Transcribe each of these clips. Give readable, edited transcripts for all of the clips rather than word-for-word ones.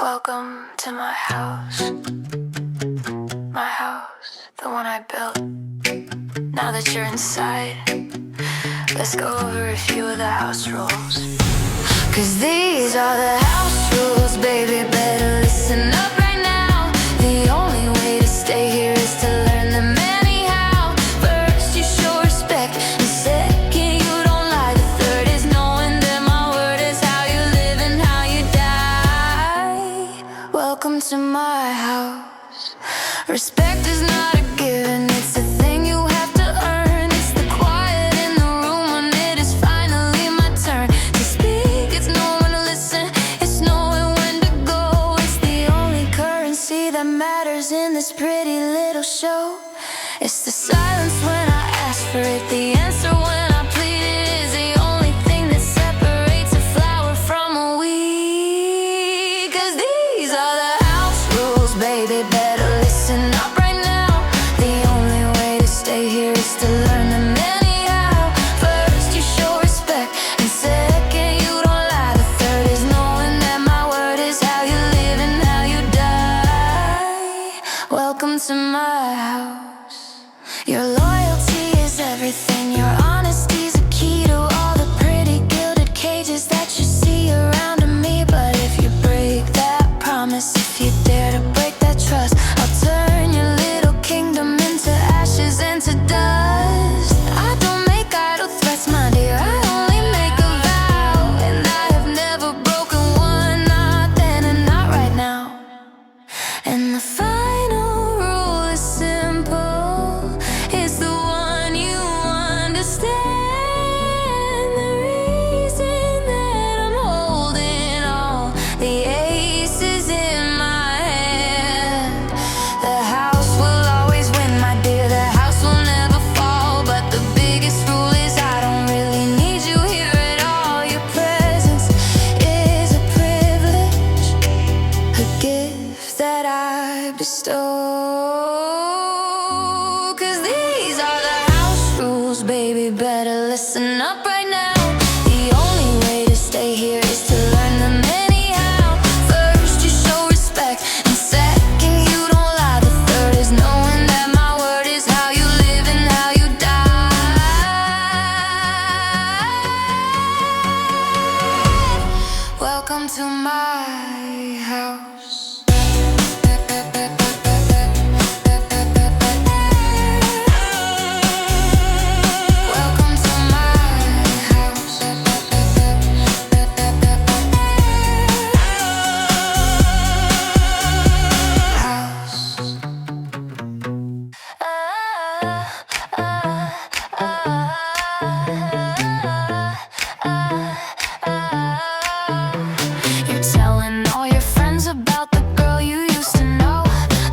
Welcome to my house, the one I built. Now that you're inside, let's go over a few of the house rules. 'Cause these are the house rules, baby, better listen up right now. The only way to stay here is to learn them anyhow. First, you show respect, and second, you don't lie. The third is knowing that my word is how you live and how you die. Welcome to my house. Respect is not a given, it's a thing you have to earn. It's the quiet in the room when it is finally my turn to speak. It's knowing to listen, it's knowing when to go. It's the only currency that matters in this pretty little show. It's the silence when I ask for it, the answer when I plead. It is the only thing that separates a flower from a weed. 'Cause these are the house rules, baby, better listen up right now. The only way to stay here is to learn them anyhow. First, you show respect, and second, you don't lie. The third is knowing that my word is how you live and how you die. Welcome to my house. Your loyalty is everything, your honesty's a key to all the pretty gilded cages that you see around me. But if you break that promise, if you dare to break that trust, I'll turn your little kingdom into ashes and to dust. I don't make idle threats, my dear, I only make a vow. And I have never broken one, not then and not right now. And the final rule is simple, it's the one you understand. The reason that I'm holding all the aces in my hand. The house will always win, my dear, the house will never fall. But the biggest rule is I don't really need you here at all. Your presence is a privilege, a gift that I bestow. 'Cause these are the house rules, baby, better listen up right now. The only way to stay here is to learn them anyhow. First, you show respect, and second, you don't lie. The third is knowing that my word is how you live and how you die. Welcome to my house. Welcome to my house. You're telling all your friends about the girl you used to know,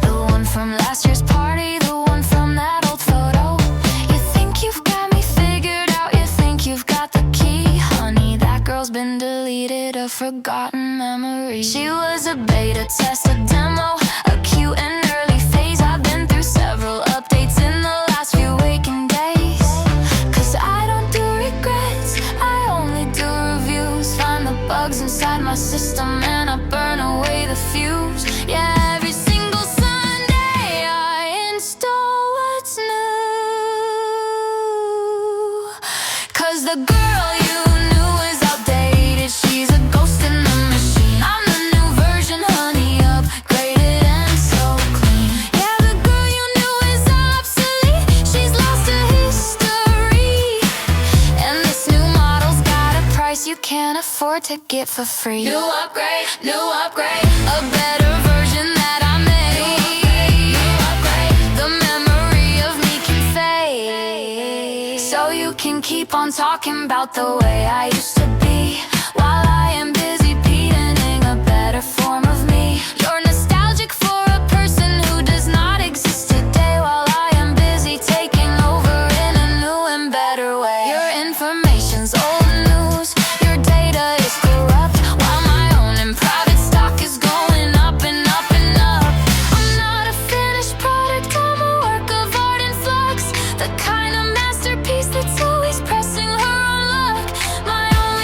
the one from last year's party, the one from that old photo. You think you've got me figured out, you think you've got the key. Honey, that girl's been deleted, a forgotten memory. She was a beta test, a demo, a cute and early phase. I've been through several updates in the last few waking days. 'Cause I don't do regrets, I only do reviews. Find the bugs inside my system and I burn away the fuse. Yeah, every single Sunday I install what's new. 'Cause the girl you knew is outdated, she's a ghost in the machine. I'm the new version, honey, upgraded and so clean. Yeah, the girl you knew is obsolete, she's lost to history. And this new model's got a price you can't afford to get for free. New upgrade, a better version that I made. New upgrade, the memory of me can fade. So you can keep on talking about the way I used to be, while I am busy painting a better form of me. You're nostalgic for a person who does not exist today, while I am busy taking over in a new and better way. Your information's old news, your data is corrupt, while my own and private stock is going up and up and up. I'm not a finished product, I'm a work of art in flux, the kind of masterpiece that's always pressing her on luck. My own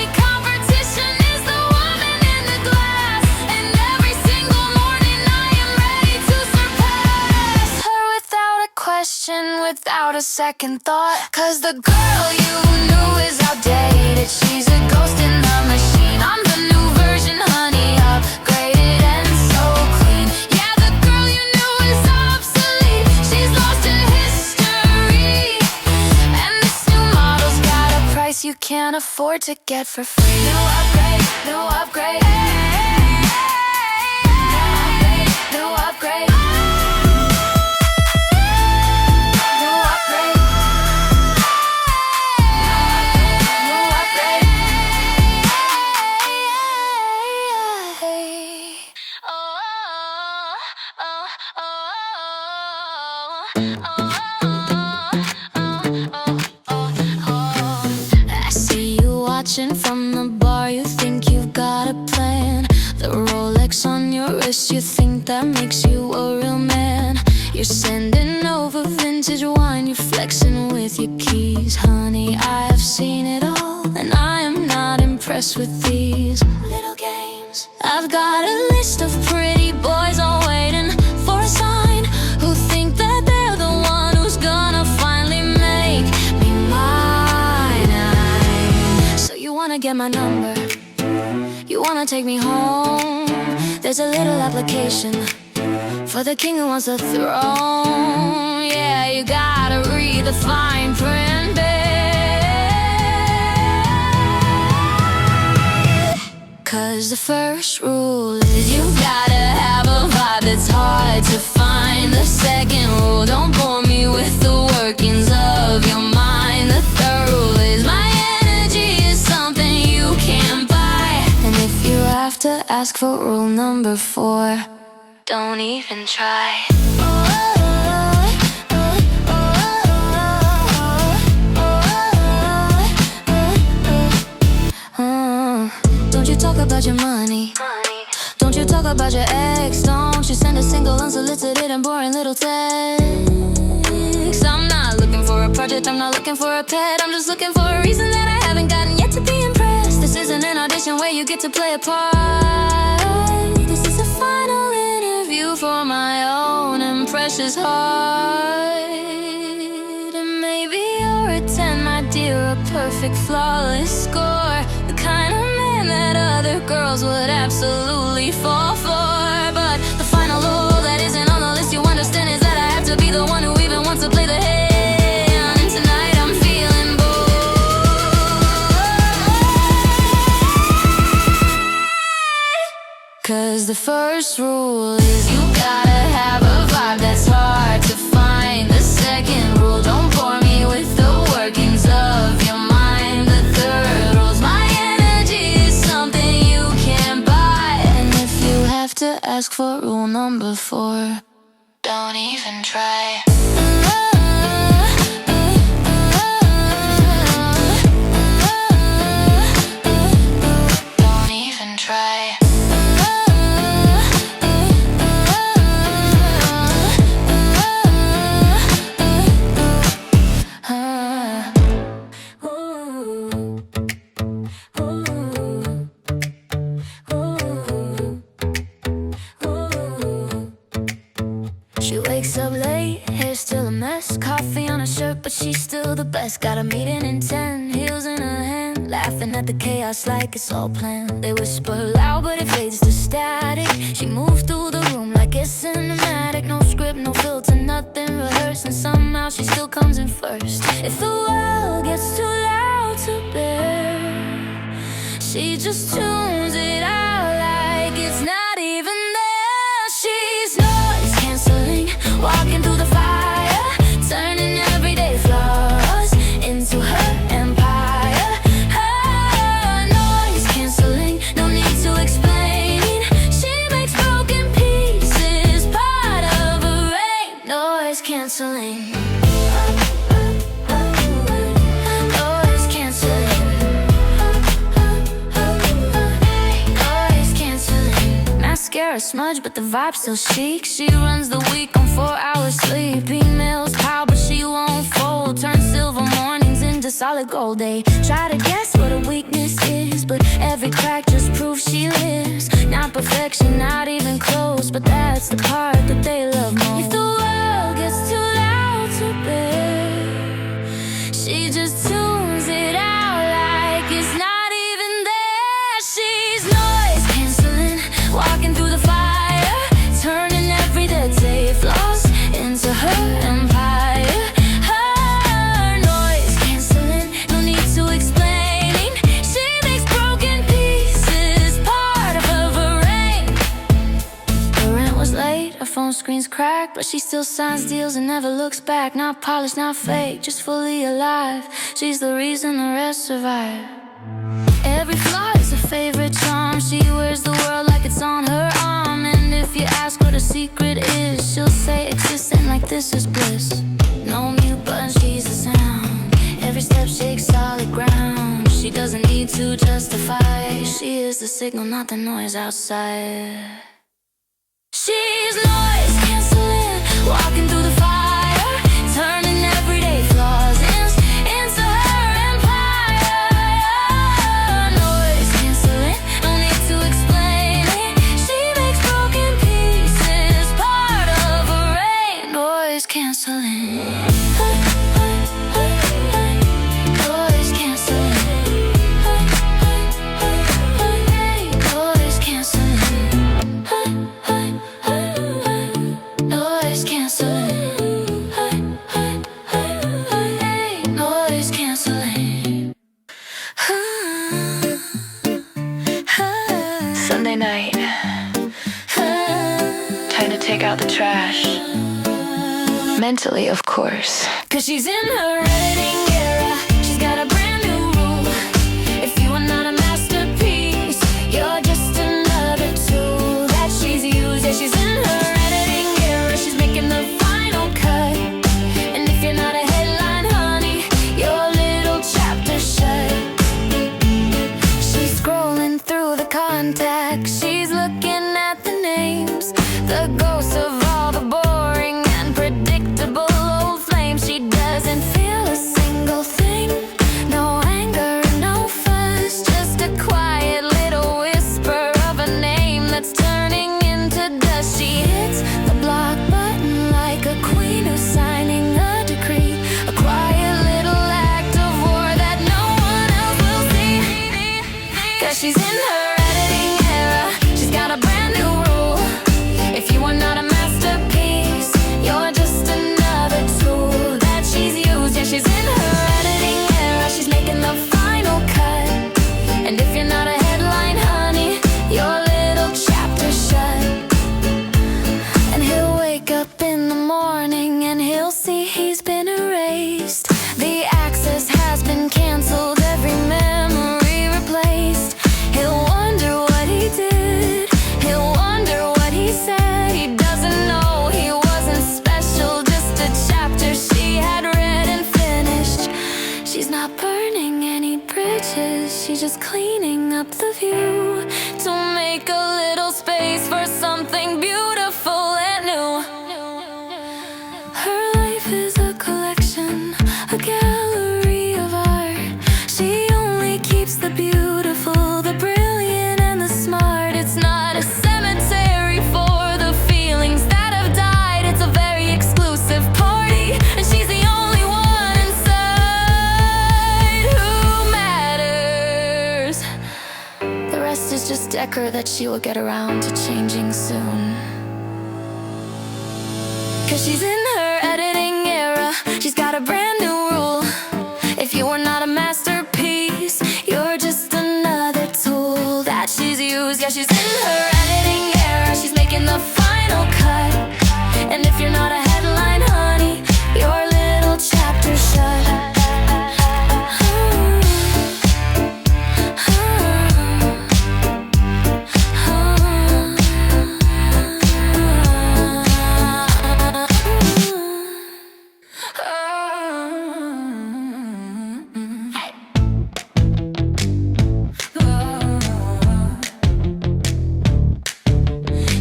without a second thought. 'Cause the girl you knew is outdated. She's a ghost in the machine. I'm the new version, honey, upgraded and so clean. Yeah, the girl you knew is obsolete. She's lost to history. And this new model's got a price you can't afford to get for free. No upgrade, no upgrade. No upgrade. Watching from the bar, you think you've got a plan. The Rolex on your wrist, you think that makes you a real man. You're sending over vintage wine, you're flexing with your keys. Honey, I have seen it all, and I am not impressed with these little games. I've got a list of pretty boys all waiting for a sign, who think that they're the one who's gonna finally make me mine. So you wanna get my number, you wanna take me home. There's a little application for the king who wants a throne. Yeah, you gotta read the fine print, babe. 'Cause the first rule is you gotta have a vibe that's hard to find. The second rule, don't bore me with the workings of your mind. The third rule is my energy is something you can't buy. And if you have to ask for rule number 4, don't even try. Don't you talk about your money. Don't you talk about your ex. Don't you send a single unsolicited and boring little text. I'm not looking for a project, I'm not looking for a pet. I'm just looking for a reason that I haven't gotten yet to be impressed. This isn't an audition where you get to play a part. This is a final interview for my own and precious heart. And maybe you're a 10, my dear, a perfect flawless score. The kind of man that other girls would absolutely fall for. But the final rule that isn't on the list, you understand, is that I have to be the one who even wants to play the hand. And tonight I'm feeling bold. 'Cause the first rule is you gotta have a vibe that's hard to find. The second rule, don't bore me with the workings of your mind. The third rule's my energy is something you can't buy. And if you have to ask for rule number 4, don't even try. Don't even try. She wakes up late, hair still a mess. Coffee on her shirt, but she's still the best. Got a meeting in 10, heels in her hand, laughing at the chaos like it's all planned. They whisper loud, but it fades to static. She moves through the room like it's cinematic. No script, no filter, nothing rehearsed. And somehow she still comes in first. If the world gets too loud to bear, she just tunes it out like it's not even there. She's noise canceling, walking through the fire, turning everyday flaws into her empire. Her noise canceling, no need to explain. She makes broken pieces part of a rain. Noise canceling. Noise canceling. Noise canceling. Mascara smudge, but the vibe's still chic. She runs the week on 4 hours sleep. Emails pile, but she won't fold. Turn silver mornings into solid gold. They try to guess what a weakness is, but every crack just proves she lives. Not perfection, not even close, but that's the part that they love most. If the world gets too loud to bear, screen's cracked, but she still signs deals and never looks back. Not polished, not fake, just fully alive. She's the reason the rest survive. Every flaw is a favorite charm. She wears the world like it's on her arm. And if you ask what her secret is, she'll say existing like this is bliss. No mute button, she's the sound. Every step shakes solid ground. She doesn't need to justify. She is the signal, not the noise outside. She's noise canceling, walking through the fire, turning everyday flaws into her empire. Noise canceling, no need to explain it. She makes broken pieces part of a rain. Noise canceling. Sunday night, time to take out the trash. Mentally, of course. 'Cause she's in her editing era. She's got a brand new rule. If you are not a masterpiece, you're just another tool that she's used. Yeah, she's in her editing era. She's making the final cut. And if you're not a headline, honey, your little chapter's shut. She's scrolling through the contacts. She's looking at the names, the ghosts of all the boring and predictable old flames. She doesn't feel a single thing. No anger, no fuss, just a quiet little whisper of a name that's turning into dust. She hits the block button like a queen who's signing a decree. A quiet little act of war that no one else will see. 'Cause she's in her editing era. She's got a brand new rule. If you are not a masterpiece, you're just another tool that she's used. Yeah, she's in her editing era. She's making the final cut. And if you're not a headline, honey, your little chapter's shut. And he'll wake up in the morning and he'll see he's been erased. The access has been canceled, every memory replaced. He'll wonder what he did, he'll wonder what he said. He doesn't know he wasn't special, just a chapter she had read and finished. She's not burning any bridges, she's just cleaning up the view to make a little space for something beautiful and new. Her life is a collection, a gallery of art. She only keeps the beautiful, the brilliant and the smart. It's not a cemetery for the feelings that have died. It's a very exclusive party, and she's the only one inside who matters. The rest is just decor that she will get around to changing soon. 'Cause she's in her editing era. She's got a brand new rule. If you are not a masterpiece, you're just another tool that she's used. Yeah, she's in her editing era. She's making the final cut. And if you're not a headline, honey, your little chapter's shut.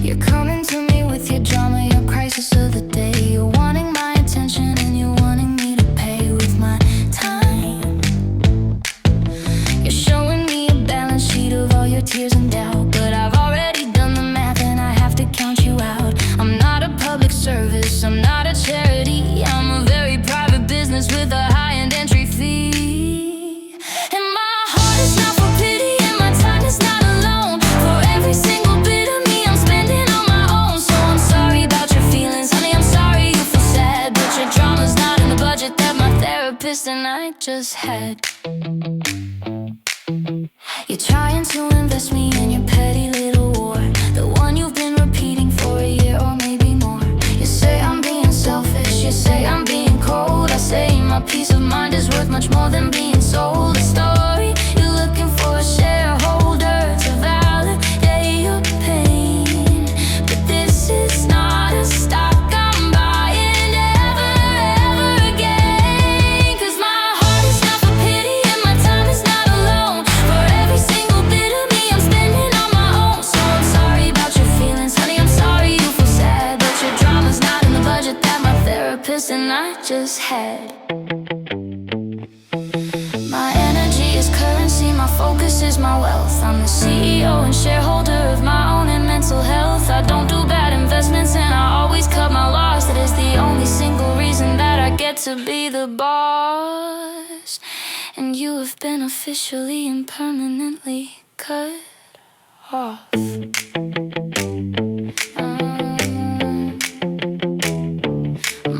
You're coming to me with your drama, your crisis of the day. You're wanting my attention and you're wanting me to pay with my time. You're showing me a balance sheet of all your tears and doubt, but I've already done the math and I have to count you out. I'm not a public service, I'm not a charity. I'm a very private business with a high-end entry fee. And my heart is not for pity and my time is not alone. For every single bit of me I'm spending on my own. So I'm sorry about your feelings, honey, I'm sorry you feel sad, but your drama's not in the budget that my therapist and I just had. You're trying to invest me in your petty little war, the one you've been repeating for a year or maybe more. I just had. My energy is currency, my focus is my wealth. I'm the CEO and shareholder of my own and mental health. I don't do bad investments and I always cut my loss. That is the only single reason that I get to be the boss. And you have been officially and permanently cut off.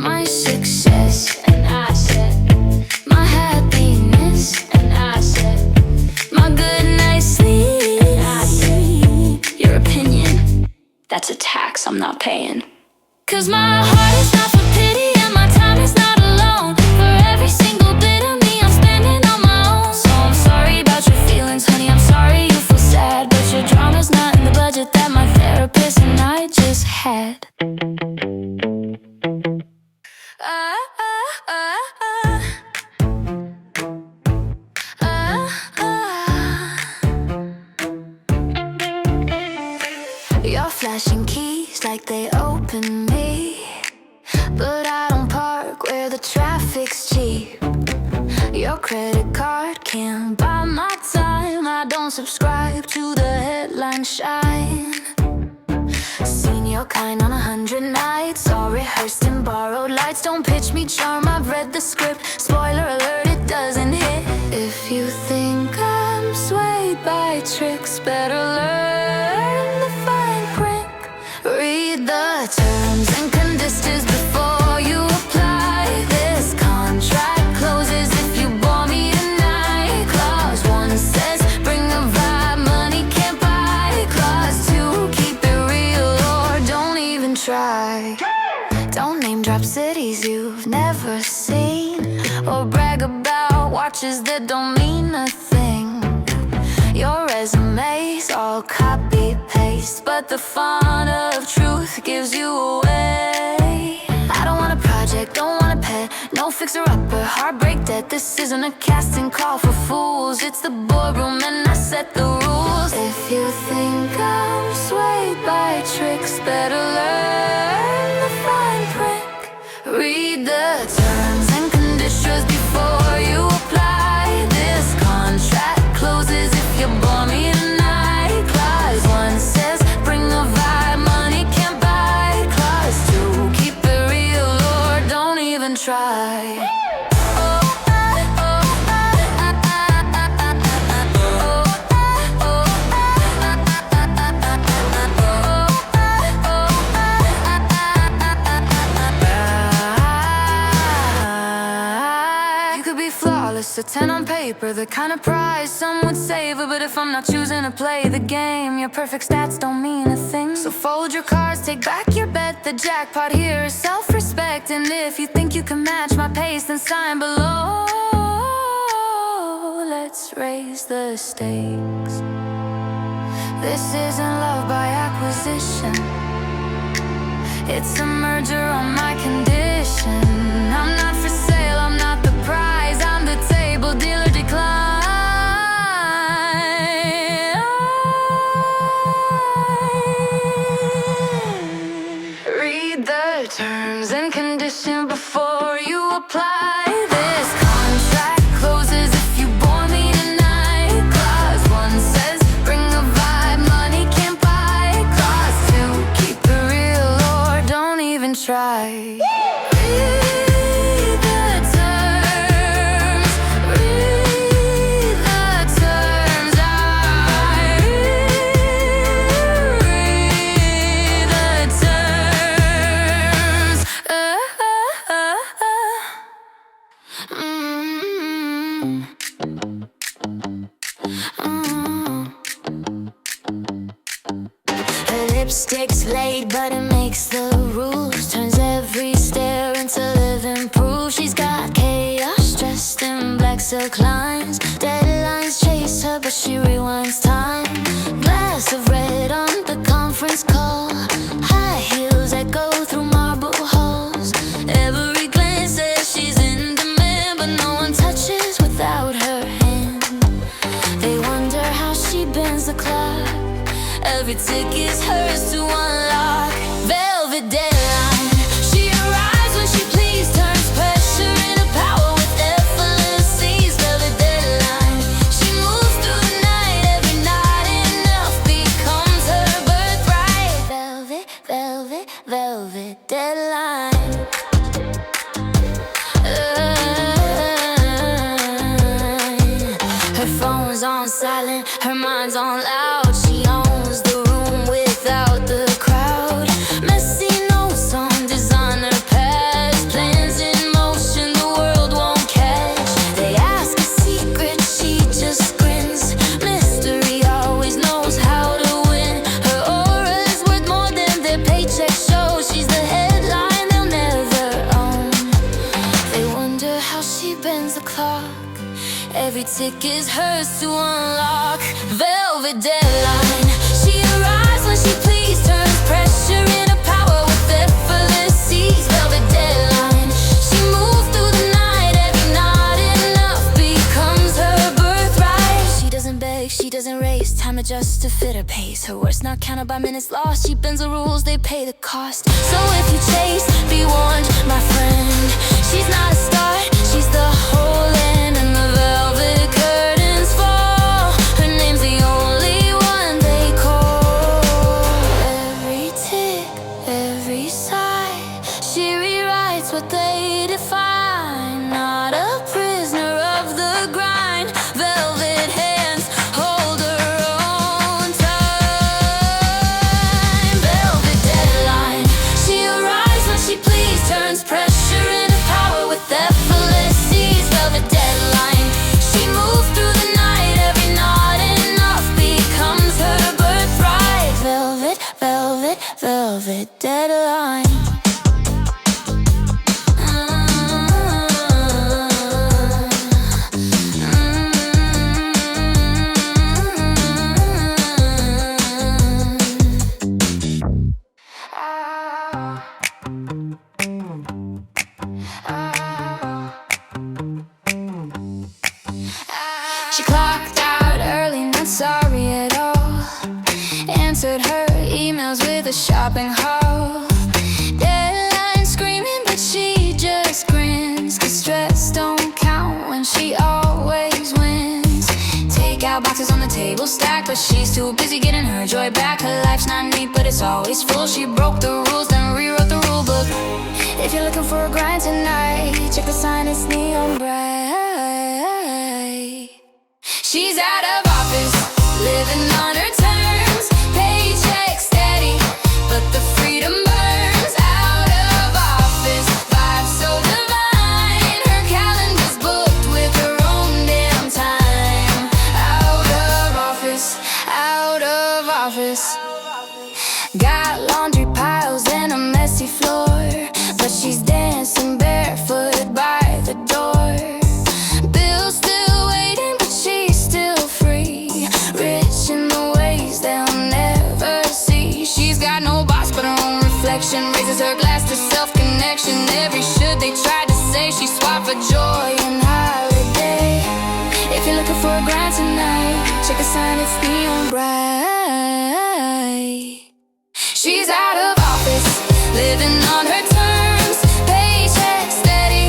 My success an asset, my happiness an asset, my good night's sleep an asset. Your opinion, that's a tax I'm not paying. 'Cause my heart is not for pity and my time is not alone. For every single bit of me I'm spending on my own. So I'm sorry about your feelings, honey, I'm sorry you feel sad. But your drama's not in the budget that my therapist and I just had. You're flashing keys like they open me, but I don't park where the traffic's cheap. Your credit card can't buy my time. I don't subscribe to the headline shine. Seen your kind on 100 nights, all rehearsed in borrowed lights. Don't pitch me charm, I've read the script. Spoiler alert, it doesn't hit. If you think I'm swayed by tricks, better learn the fine print. Read the terms and conditions before you apply. This contract closes if you bore me tonight. Clause 1 says bring a vibe, money can't buy. Clause 2, keep it real or don't even try. Don't name drop cities you've never seen, or brag about watches that don't mean a thing. Your resume's all copy-paste, but the font of truth gives you away. I don't want a project, don't want a pet, no fixer-upper, heartbreak debt. This isn't a casting call for fools, it's the boardroom and I set the rules. If you think I'm swayed by tricks, better learn the fine print. Read the terms and conditions before you apply. This contract closes if you bore me tonight. Clause 1 says bring a vibe, money can't buy. Clause 2, keep it real or don't even try. A 10 on paper, the kind of prize some would savor. But if I'm not choosing to play the game, your perfect stats don't mean a thing. So fold your cards, take back your bet. The jackpot here is self-respect. And if you think you can match my pace, then sign below. Let's raise the stakes. This isn't love by acquisition, it's a merger on my condition. I'm not for sale, I'm not the prize, I'm the table dealer decline. Read the terms and conditions before you apply. This contract closes if you bore me tonight. Clause 1 says bring a vibe, money can't buy. Clause 2, keep it real or don't even try. Lipstick's laid, but it makes the rules. Turns every stare into living proof. She's got chaos dressed in black silk lines. Deadlines chase her, but she rewinds time. Glass of red on the conference call. High heels that go through marble halls. Every glance says she's in demand, but no one touches without her hand. They wonder how she bends the clock. Every ticket's hers to unlock. Velvet deadline. velvet, velvet deadline. Her phone's on silent, her mind's on loud. She owns the room without the crowd. Messy notes on designer pads, plans in motion the world won't catch. They ask a secret, she just grins. Mystery always knows how to win. Her aura's worth more than their paycheck shows. She's the headline they'll never own. They wonder how she bends the clock. Every tick is hers to unlock. Velvet deadline. She arrives when she please, turns pressure into power with effortless ease. Velvet deadline. She moves through the night, every not enough becomes her birthright. She doesn't beg, she doesn't race, time adjusts to fit her pace. Her words not counted by minutes lost. She bends the rules, they pay the cost. So if you chase, be warned, my friend. She's not a start, she's the whole end. And the velvet curtains fall. Her name's the only one they call. Every tick, every sigh, she rewrites what they define. Not a prisoner of the grind. Velvet hands hold her own time. Velvet deadline. She arrives when she please, turns pressure into power with effortless ease. Velvet deadline. She moves through the night, every not enough becomes her birthright. Velvet, velvet, velvet deadline. She clocked out early, not sorry at all. Answered her emails with a shopping haul. Deadline screaming, but she just grins. 'Cause stress don't count when she always wins. Takeout boxes on the table stacked, but she's too busy getting her joy back. Her life's not neat, but it's always full. She broke the rules, then rewrote the rule book. If you're looking for a grind tonight, check the sign, it's neon bright. She's out of office, living on her terms. Paycheck steady, but the freedom burns. Out of office, vibe so divine. Her calendar's booked with her own damn time. Out of office, out of office. Got laundry piles and a messy floor, but she's dancing barefoot by the door. Bills still waiting, but she's still free. Rich in the ways they'll never see. She's got no boss but her own reflection. Raises her glass to self-connection. Every should they tried to say, she swapped for joy and holiday. If you're looking for a grind tonight, check a sign, it's neon bright. She's out of office, living on her terms. Paycheck steady,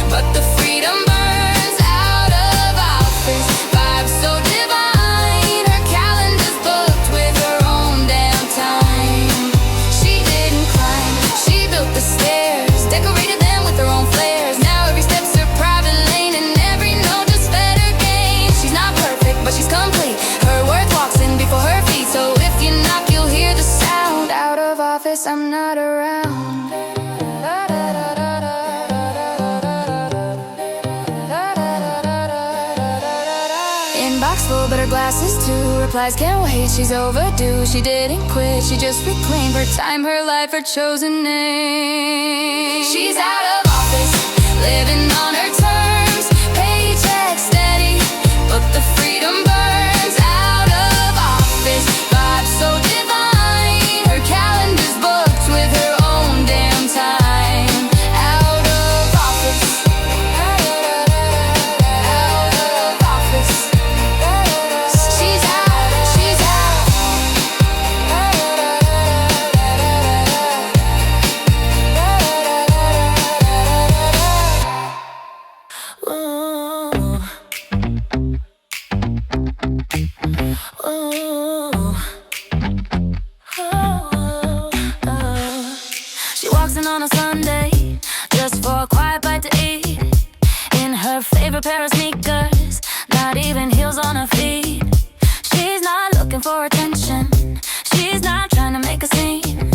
but the freedom burns. Out of office, vibe so divine. Her calendar's booked with her own damn time. She didn't climb, she built the stairs. Decorated them with her own flares. Now every step's her private lane, and every note just fed her gain. She's not perfect, but she's complete. Her worth walks in before her feet. So if you knock, you'll hear the sound. Out of office, I'm not around. Inbox full, but her glasses too. Replies can't wait, she's overdue. She didn't quit, she just reclaimed her time, her life, her chosen name. She's out of office, living on her terms. Paycheck steady, but the freedom burns. Out of office, vibe so divine. Her calendar's booked with her own damn time. Out of office, out of office. She's out, she's out. walks in on a Sunday just for a quiet bite to eat, in her favorite pair of sneakers, not even heels on her feet. She's not looking for attention, she's not trying to make a scene.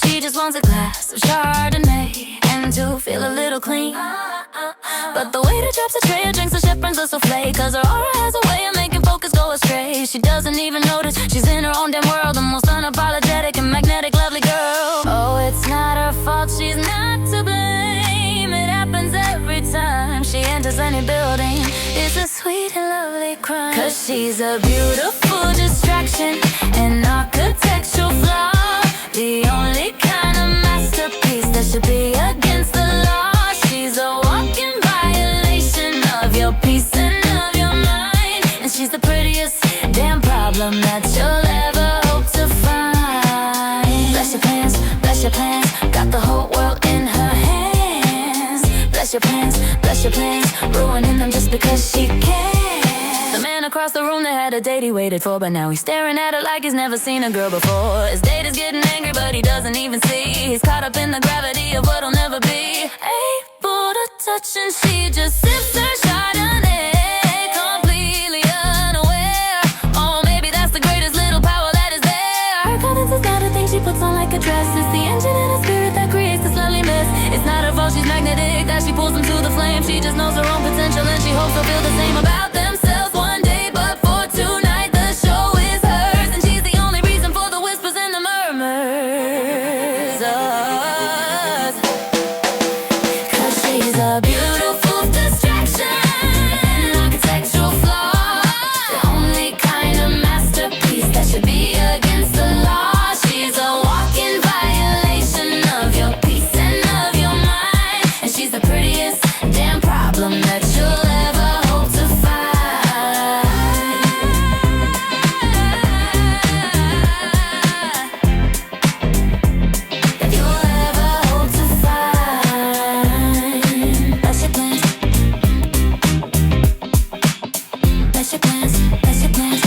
She just wants a glass of Chardonnay and to feel a little clean. But the waiter drops a tray of drinks, the chef brings a souffle, cause her aura has a way of making focus go astray. She doesn't even notice she's in her own damn world, the most unapologetic and magnetic lovely girl. Oh, it's not her fault, she's not to blame. It happens every time she enters any building. It's a sweet and lovely crime, cause she's a beautiful distraction, an architectural flaw, the only kind of masterpiece that should be against the law. She's a walking violation of your peace and of your mind, and she's the prettiest damn problem that you'll ever hope to find. Bless your plans, got the whole world in her hands. Bless your plans, ruining them just because she can. The man across the room that had a date he waited for, but now he's staring at her like he's never seen a girl before. His date is getting angry, but he doesn't even see. He's caught up in the gravity of what'll never be able to touch, and she just sips her Chardonnay, completely unaware. Oh, maybe that's the greatest little power that is there. Her confidence is not a thing she puts on like a dress. It's the engine in her spirit that creates this lovely mess. It's not her fault she's magnetic, that she pulls them to the flame. She just knows her own potential, and she hopes they'll feel the same about themselves one day. But for tonight the show is hers, and she's the only reason for the whispers and the murmurs. Cause she's a beautiful distraction, an architectural flaw, the only kind of masterpiece that should be against the law. She's a walking violation of your peace and of your mind, and she's the prettiest damn problem that you'll ever hope to find. That you'll ever hope to find. Bless your plans, bless your plans, bless your plans.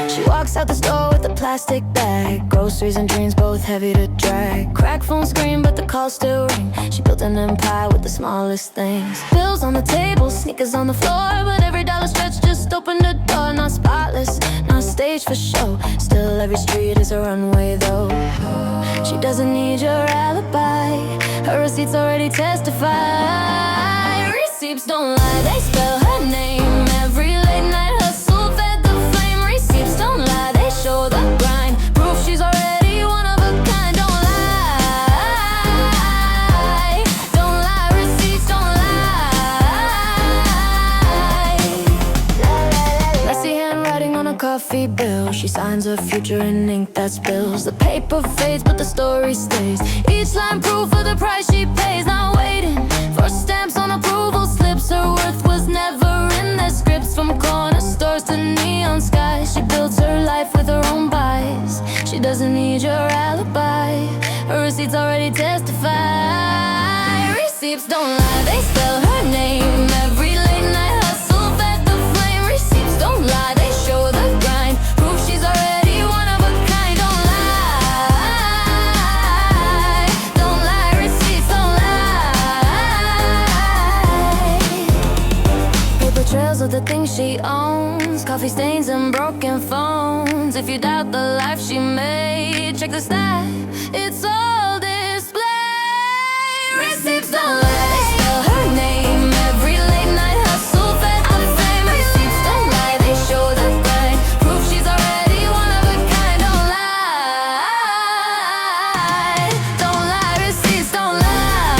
She walks out the store with a plastic bag, groceries and dreams both heavy to drag. Crack phone screen but the calls still ring. She built an empire with the smallest things. Bills on the table, sneakers on the floor, but every dollar stretch just opened a door. Not spotless, not staged for show, still every street is a runway though. She doesn't need your alibi, her receipts already testify. Receipts don't lie, they spell her name. Every late night hustle fed the flame. Receipts don't lie, they show the grind, proof she's already one of a kind. Don't lie, don't lie, receipts don't lie. Messy handwriting on a coffee bill, she signs her future in ink that spills. The paper fades but the story stays, each line proof of the price she pays. Not waiting for stamps on approval slips, her worth was never in their scripts. From corner stores to neon skies, she builds her life with her own buys. She doesn't need your alibi, her receipts already testify. Receipts don't lie, they spell her name. Every late night hustle fed the flame. Receipts don't lie, they show the grind, proof she's already one of a kind. Don't lie, don't lie, receipts don't lie. Paper trails of the things she owns, coffee stains and broken phones. If you doubt the life she made, check the stat, it's all display. Receipts don't lie, they spell her name. Every late night hustle fed the flame. Receipts don't lie, they show the grind, proof she's already one of a kind. Don't lie, don't lie, receipts don't lie.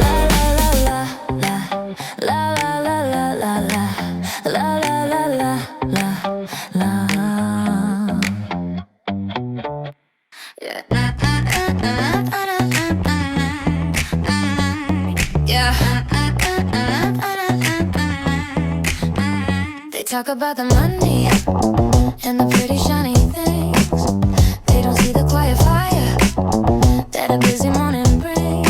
La la la la la la la la la la la la la la la la. Yeah. Yeah. They talk about the money and the pretty shiny things. They don't see the quiet fire that a busy morning brings.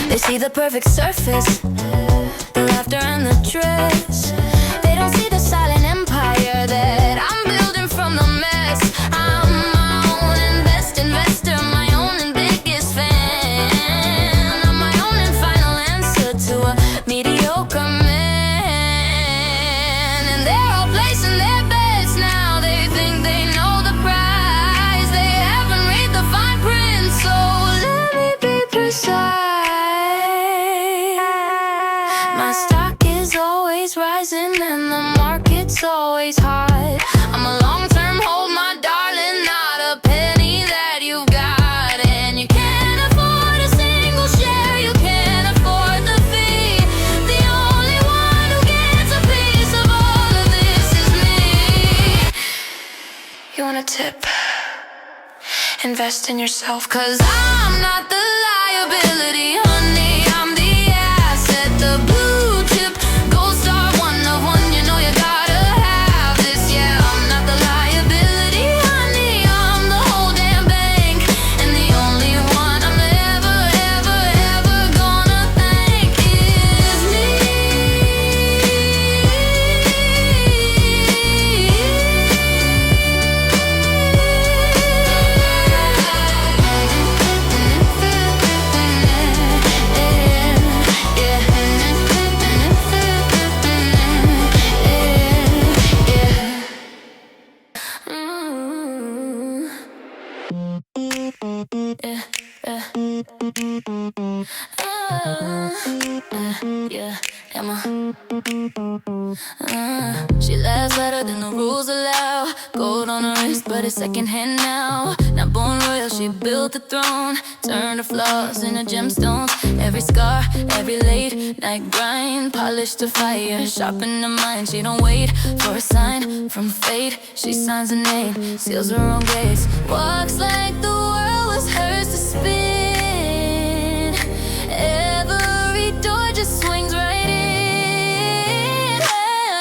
They see the perfect surface, the laughter and the dress. They don't see the silent empire that I'm building from the mess. I'm my own investor, my own and biggest fan. I'm my own and final answer to a mediocre man. And they're all placing their bets now. They think they know the prize. They haven't read the fine print, so let me be precise. My stock is always rising and the market's always hot. I'm a long-term hold, my darling, not a penny that you've got. And you can't afford a single share, you can't afford the fee. The only one who gets a piece of all of this is me. You want a tip? Invest in yourself, 'cause I'm not the liability, honey, I'm the asset, the blue chip, gold star, one of one. You know you gotta have this, yeah. I'm not the liability, honey, I'm the whole damn bank. And the only one I'm ever, ever, ever gonna thank is me. Yeah, Emma. She laughs louder than the rules allow. Gold on her wrist, but it's secondhand now. Not born royal, she built the throne. Turned her flaws into gemstones. Every scar, every late night grind, polished to fire, sharpen her mind. She don't wait for a sign from fate. She signs her name, seals her own gates. Walks like the world was hers to spin. Every door just swings right in.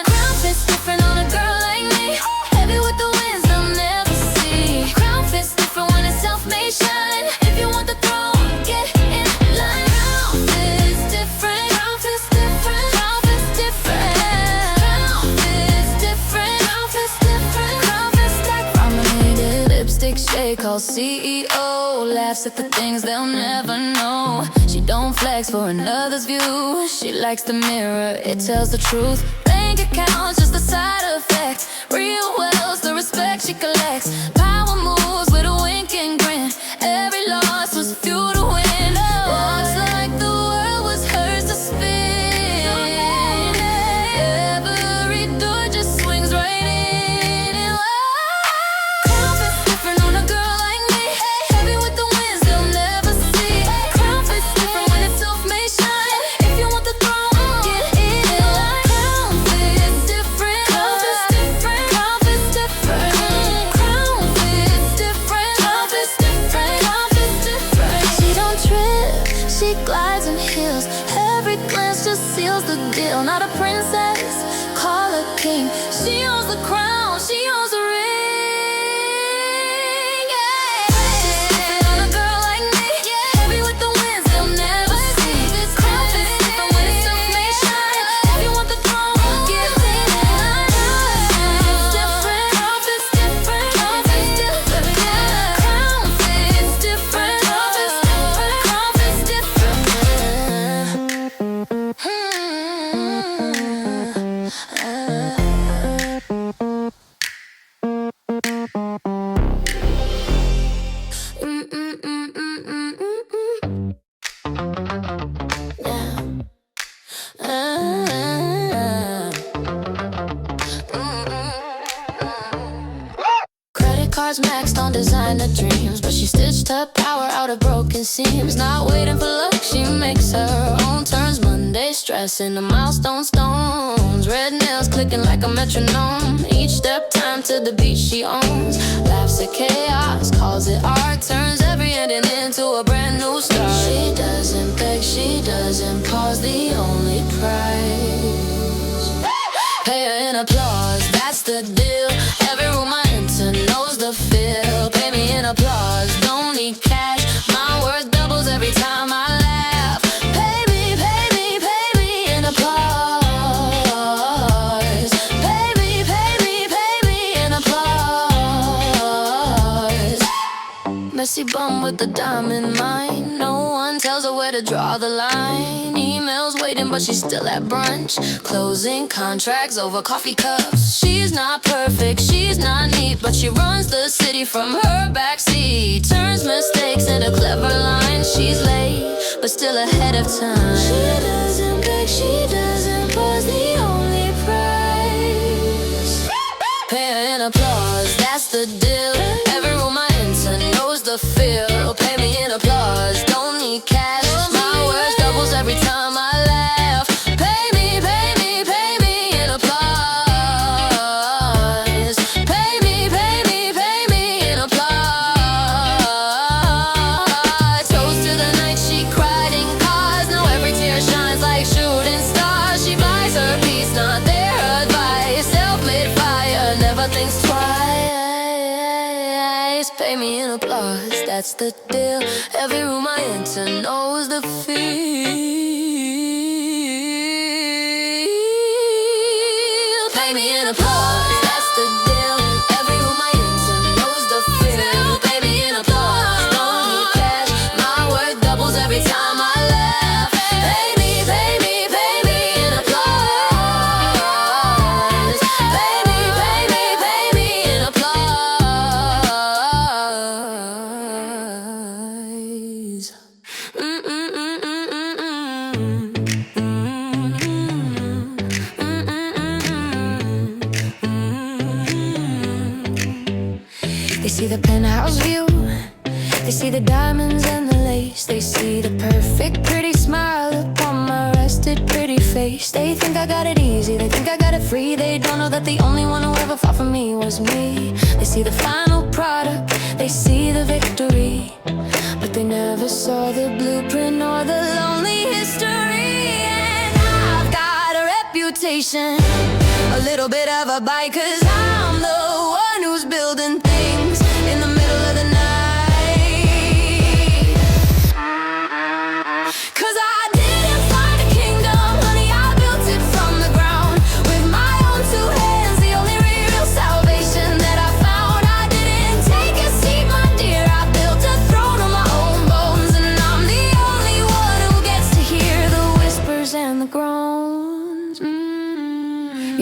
Crown fits different on a girl like me. Heavy with the winds they'll never see. Crown fits different when it's self-made shine. If you want the throne, get in line. Crown fits different. Crown fits different. Crown fits different. Crown fits different. Crown fits different. Crown fits like promenade. Lipstick shade called CEO. Laughs at the things they'll never know. She don't flex for another's view. She likes the mirror, it tells the truth. Bank accounts, just a side effect. Real wealth, the respect she collects. Power moves with a wink and grin. Every loss was fuel to win. Walks like the world was hers to spin. Every door just swings right in. Crown fits different on a girl like me. Heavy with the winds they'll never see. Crown fits different when it's self-made shine. If you want the throne, get in line. Crown fits different. Crown fits different. Crown fits different. Crown fits different. Crown fits different. Crown fits different. She don't trip, she glides and heals. Every glance just seals the deal. Not a princess, call her king. She owns the crown, she owns the ring. Different on a girl like me. Heavy with the winds they'll never see. Crown fits different when it's self-made shine. If you want the throne, get in line. Crown fits different. Crown fits different. Crown fits different. Crown fits different. Crown fits different. Credit cards maxed on designer dreams, but she stitched her power out of broken seams. Not waiting for luck, she makes her own turns. Monday stressing the milestone stones. Red nails clicking like a metronome. Each step time to the beat she owns. Laughs at chaos, calls it art. Turns every ending into a brand new start. She doesn't beg, she doesn't pause. The only price, pay her in applause, that's the deal. Every room I enter knows the feel. Pay me in applause, don't need cash. messy bum with the diamond mind. No one tells her where to draw the line. Emails waiting, but she's still at brunch. Closing contracts over coffee cups. She's not perfect, she's not neat, but she runs the city from her backseat. Turns mistakes into clever lines. She's late, but still ahead of time. She doesn't beg, she doesn't pause. The only price, pay her in applause, that's the deal. Every room I enter knows the feel. Pay me in applause, don't need cash. My words doubles every time I laugh. Pay me, pay me, pay me in applause. Pay me, pay me, pay me in applause. Toast to the night she cried in cars. Now every tear shines like shooting stars. She buys her peace, not their advice. Self-made fire, never thinks twice. Pay me in applause, that's the deal. Every room I enter knows the feel. Pay me in applause, that's the deal. Every room I enter knows the feel. Pay me in applause, don't need cash. My word doubles every time I laugh. Pay me, pay me, pay me in applause. Pay me, pay me, pay me in applause. They see the penthouse view, they see the diamonds and the lace. They see the perfect pretty smile upon my rested pretty face. They think I got it easy, they think I got it free. They don't know that the only one who ever fought for me was me. They see the final product, they see the victory, but they never saw the blueprint or the lonely history. And I've got a reputation, a little bit of a bite, 'cause I'm the one who's building things in the middle of the night. 'Cause I didn't find a kingdom, honey, I built it from the ground with my own two hands, the only real salvation that I found. I didn't take a seat, my dear, I built a throne on my own bones. And I'm the only one who gets to hear the whispers and the groans.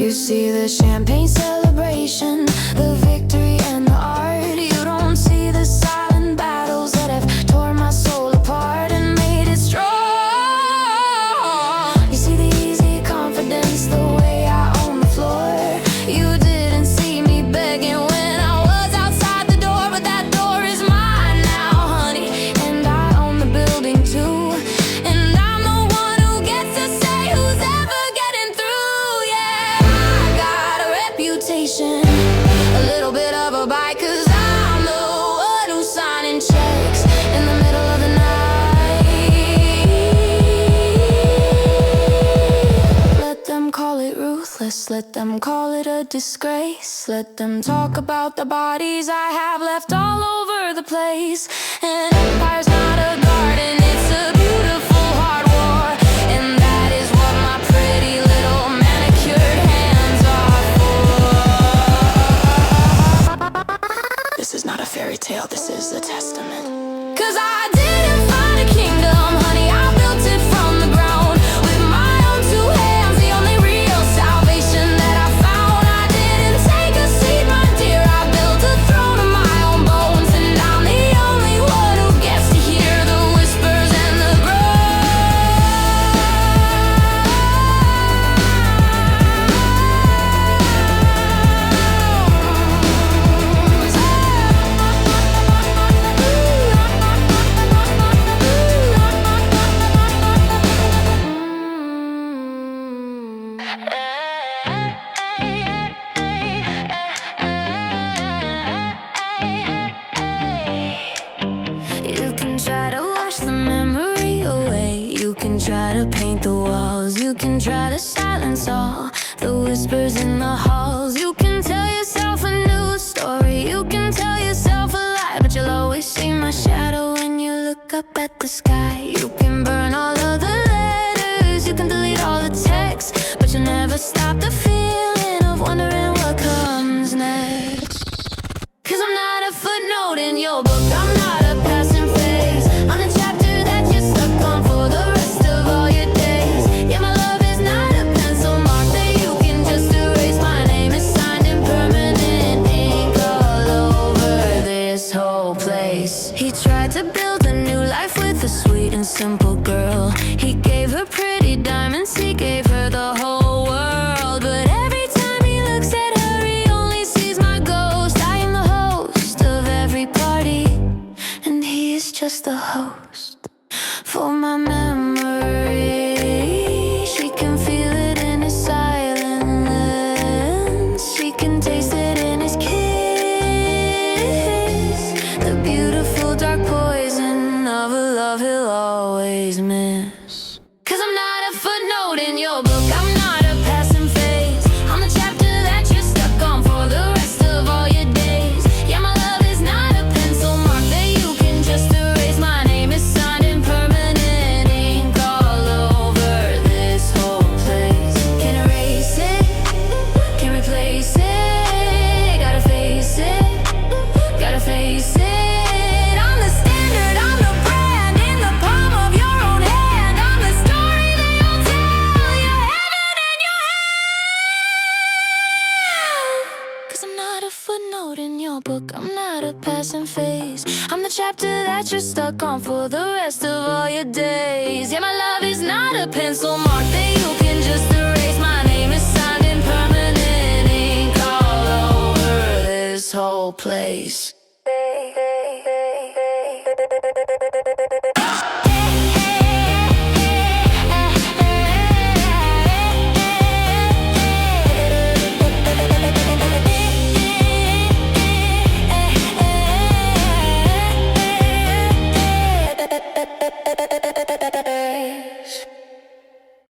You see the champagne celebration, the victory and the art. You don't see the silent battles that have torn my soul apart and made it strong. You see the easy confidence, the way I own the floor. You didn't see me begging when I was outside the door, but that door is mine now, honey, and I own the building too. And I'm the one who gets to say who's ever getting through. Yeah, I got a reputation, a little bit of a bite, 'cause I'm the one who's signing checks in the middle of the night. Let them call it ruthless, let them call it a disgrace. Let them talk about the bodies I have left all over the place. And empire's not a garden, it's a beautiful hard war. And that is what my pretty little manicured hands are for. This is not a fairy tale, this is a testament. 'Cause I didn't find a kingdom, honey, I built it from the ground with my own two hands, the only real salvation that I found. I didn't take a seat, my dear, I built a throne of my own bones. And I'm the only one who gets to hear the whispers and the You can try to wash the memory away, you can try to paint the walls, you can try to silence all the whispers in the halls. You can tell yourself a new story, you can tell yourself a lie, but you'll always see my shadow when you look up at the sky. You can burn all of the letters, you can delete all the texts, but you'll never stop the feeling of wondering what comes next. 'Cause I'm not a footnote in your book, I'm not a tried to build a new life with a sweet and simple girl. He gave her pretty diamonds, he gave her the whole world. But every time he looks at her, he only sees my ghost. I am the host of every party, and he is just the host for my memory. She can feel it in his silence, she can taste it in his kiss, the beautiful dark poison of a love he'll always miss. 'Cause I'm not a footnote in your book, I'm not a passing phase. I'm the chapter that you're stuck on for the rest of all your days. Yeah, my love is not a pencil mark that you can just erase. My name is signed in permanent ink all over this whole place. Can't erase it, can't replace it. Gotta face it, gotta face it. I'm the standard, I'm the brand in the palm of your own hand. I'm the story they all tell, your heaven and your hell. 'Cause I'm not a footnote in your book, I'm not a passing phase. I'm the chapter that you're stuck on for the rest of all your days. Yeah, my love is not a pencil mark that you can just erase. My name is signed in permanent ink all over this whole place.